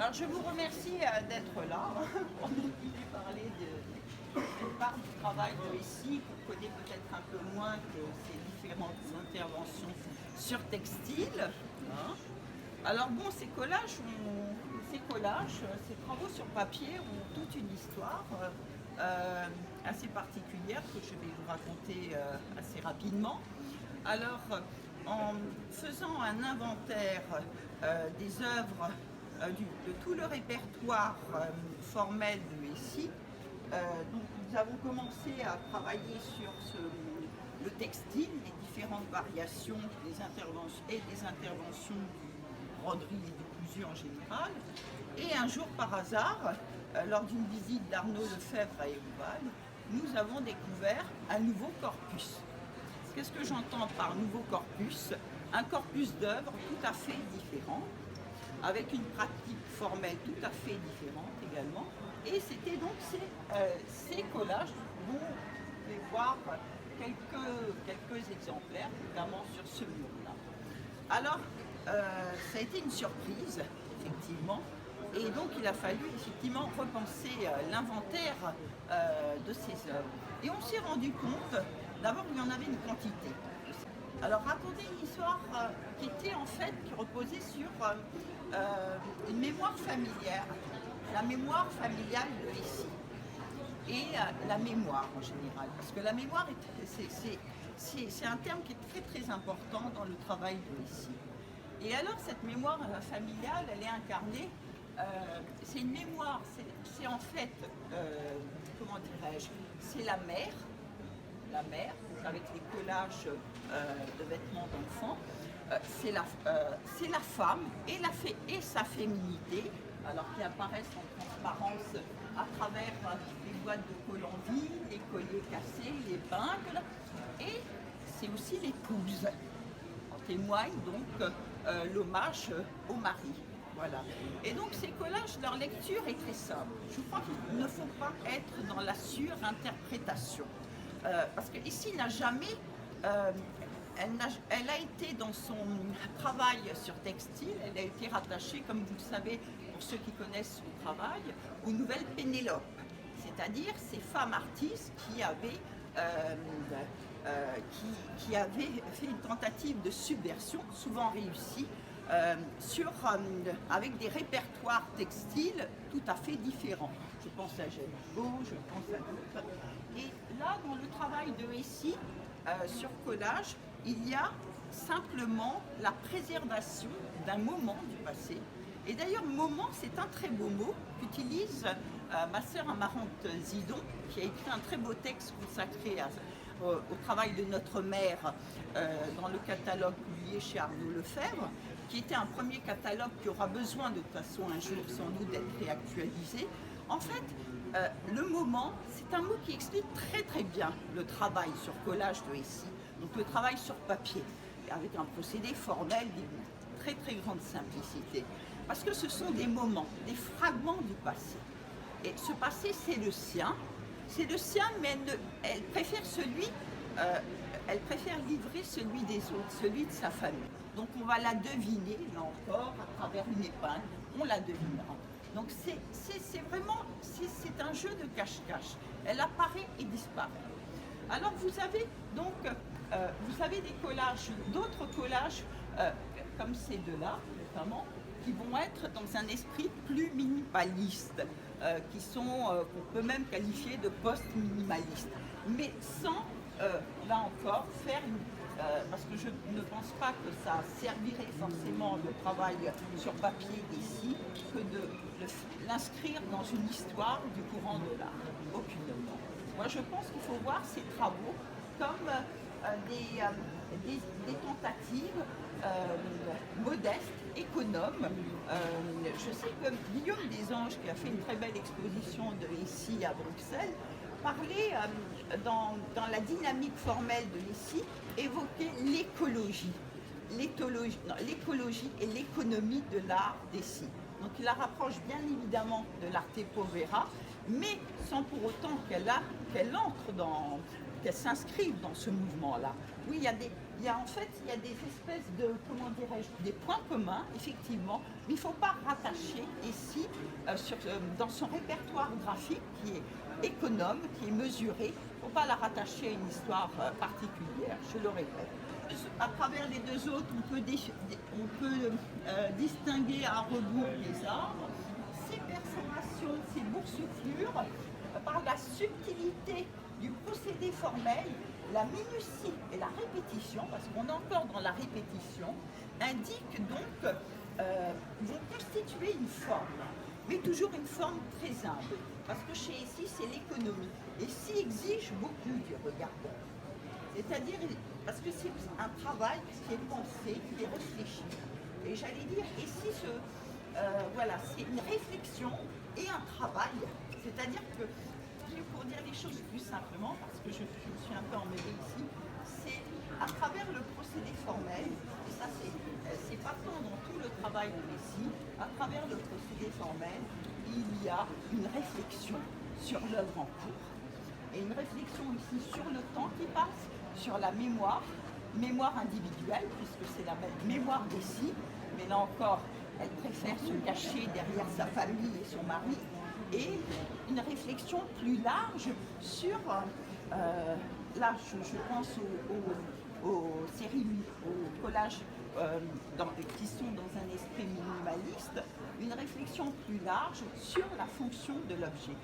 Alors je vous remercie d'être là pour nous parler de cette part du travail de ici qu'on connaît peut-être un peu moins que ces différentes interventions sur textile. Hein. Alors bon, ces travaux sur papier ont toute une histoire assez particulière que je vais vous raconter assez rapidement. Alors, en faisant un inventaire des œuvres de tout le répertoire formel de SI, donc nous avons commencé à travailler sur le textile, les différentes variations des interventions du broderie et du cousu en général. Et un jour par hasard, lors d'une visite d'Arnaud Lefebvre à Éouval, nous avons découvert un nouveau corpus. Qu'est-ce que j'entends par nouveau corpus? Un corpus d'œuvres tout à fait différent, avec une pratique formelle tout à fait différente également. Et c'était donc ces collages dont vous pouvez voir quelques exemplaires, notamment sur ce mur-là. Alors, ça a été une surprise, effectivement. Et donc, il a fallu effectivement repenser l'inventaire de ces œuvres. Et on s'est rendu compte, d'abord, qu'il y en avait une quantité. Alors, raconter une histoire qui reposait sur une mémoire familière, la mémoire familiale de ici, et la mémoire en général. Parce que la mémoire, c'est un terme qui est très très important dans le travail de ici. Et alors, cette mémoire familiale, elle est incarnée. C'est une mémoire, c'est en fait, comment dirais-je, c'est la mère, avec les collages de vêtements d'enfants, c'est la femme et sa féminité, alors qui apparaissent en transparence à travers les boîtes de col-en-vie, les colliers cassés, les bingles, et c'est aussi l'épouse. En témoigne donc l'hommage au mari. Voilà. Et donc ces collages, leur lecture est très simple. Je crois qu'il ne faut pas être dans la surinterprétation. Parce que ici n'a jamais, elle a été dans son travail sur textile, elle a été rattachée, comme vous le savez, pour ceux qui connaissent son travail, aux nouvelles Pénélope, c'est-à-dire ces femmes artistes qui avaient fait une tentative de subversion, souvent réussie, avec des répertoires textiles tout à fait différents. Je pense à Jeanne Beau, je pense à d'autres. Et là, dans le travail de ici, sur collage, il y a simplement la préservation d'un moment du passé. Et d'ailleurs, moment, c'est un très beau mot qu'utilise ma sœur Amarante Zidon, qui a écrit un très beau texte consacré au travail de notre mère dans le catalogue publié chez Arnaud Lefebvre, qui était un premier catalogue qui aura besoin de toute façon un jour sans doute d'être réactualisé. En fait, le moment, c'est un mot qui explique très très bien le travail sur collage de ici, donc le travail sur papier, avec un procédé formel d'une très très grande simplicité. Parce que ce sont des moments, des fragments du passé. Et ce passé, c'est le sien, mais elle préfère elle préfère livrer celui des autres, celui de sa famille. Donc on va la deviner, là encore, à travers une épingle, on la devinera. Donc c'est un jeu de cache-cache. Elle apparaît et disparaît. Alors vous avez donc, des collages, d'autres collages, comme ces deux-là, notamment, qui vont être dans un esprit plus minimaliste, qu'on peut même qualifier de post-minimaliste, mais sans, là encore, parce que je ne pense pas que ça servirait forcément le travail sur papier ici, que de l'inscrire dans une histoire du courant de l'art, aucunement. Moi je pense qu'il faut voir ces travaux comme des tentatives modestes, économes. Je sais que Guillaume Desanges, qui a fait une très belle exposition ici à Bruxelles, parlait dans la dynamique formelle de ici, évoquait l'écologie et l'économie de l'art d'ici. Donc il la rapproche bien évidemment de l'arte povera, mais sans pour autant qu'elle s'inscrive dans ce mouvement-là. Oui, il il y a des espèces de, comment dirais-je, des points communs, effectivement, mais il ne faut pas rattacher ici, dans son répertoire graphique qui est économe, qui est mesuré, il ne faut pas la rattacher à une histoire particulière, je le répète. À travers les deux autres, on peut distinguer à rebours les arbres, ces perforations, ces boursouflures, par la subtilité du procédé formel, la minutie et la répétition, parce qu'on est encore dans la répétition, indiquent donc, vont constituer une forme, mais toujours une forme très humble, parce que chez ici c'est l'économie, et s'y exige beaucoup du regardant. C'est-à-dire, parce que c'est un travail qui est pensé, qui est réfléchi. Et j'allais dire, ici, voilà, c'est une réflexion et un travail. C'est-à-dire que, pour dire les choses plus simplement, parce que je me suis un peu emmêlée ici, c'est à travers le procédé formel, et ça c'est pas tant dans tout le travail de récit, à travers le procédé formel, il y a une réflexion sur l'œuvre en cours. Et une réflexion ici sur le temps qui passe, sur la mémoire individuelle, puisque c'est la mémoire des mais là encore, elle préfère se cacher derrière sa famille et son mari, et une réflexion plus large sur, là je pense aux séries, aux collages qui sont dans un esprit minimaliste, une réflexion plus large sur la fonction de l'objet.